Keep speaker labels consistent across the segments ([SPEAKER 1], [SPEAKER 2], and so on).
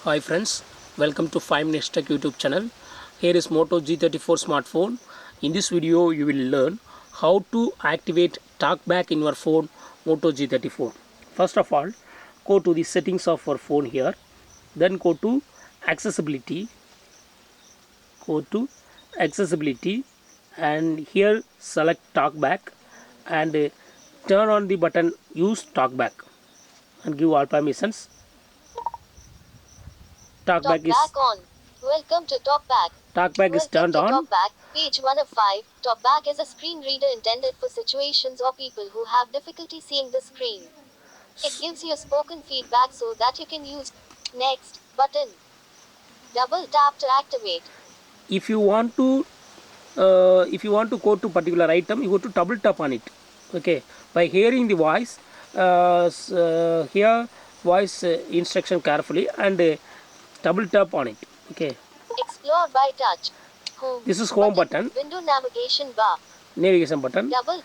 [SPEAKER 1] Hi friends, welcome to 5 Minutes Tech YouTube channel. Here is Moto G34 smartphone. In this video you will learn how to activate Talkback in your phone Moto G34. First of all, go to the settings of your phone here. Then go to accessibility. And here select Talkback and turn on the button use Talkback and give all permissions. Talkback
[SPEAKER 2] on. Welcome to Talkback.
[SPEAKER 1] is turned on.
[SPEAKER 2] Talkback, page 1 of 5. Talkback is a screen reader intended for situations or people who have difficulty seeing the screen. It gives you spoken feedback so that you can use next button. Double tap to activate.
[SPEAKER 1] If you want to go to particular item, you go to double tap on it. Okay, by hearing the voice, hear voice instruction carefully and double tap on it. Okay,
[SPEAKER 2] Explore by touch. Home.
[SPEAKER 1] this is home button.
[SPEAKER 2] Window navigation bar.
[SPEAKER 1] Navigation button.
[SPEAKER 2] Double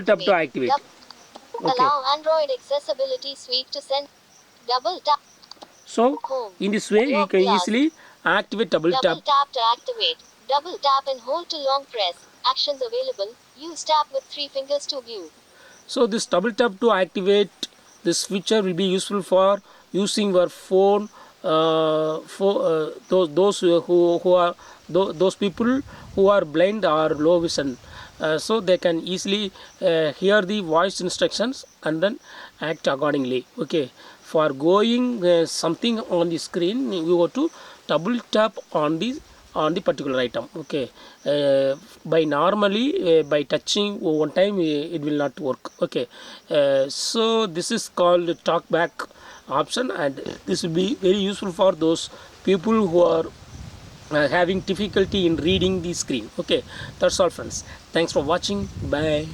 [SPEAKER 2] tap to
[SPEAKER 1] activate. Okay.
[SPEAKER 2] Allow Android accessibility suite to send. Double tap.
[SPEAKER 1] So
[SPEAKER 2] Home.
[SPEAKER 1] in this way you can easily activate double tap.
[SPEAKER 2] Double tap to activate. Double tap and hold to long press. Actions available. Use tap with 3 fingers to view.
[SPEAKER 1] So this double tap to activate this feature will be useful for using your phone for those who are those people who are blind or low vision, so they can easily hear the voice instructions and then act accordingly. Okay, for going something on the screen, you go to double tap on the particular item. Okay, by normally by touching one time it will not work. Okay, so this is called Talkback option, and this will be very useful for those people who are having difficulty in reading the screen. Okay, that's all friends. Thanks for watching. Bye.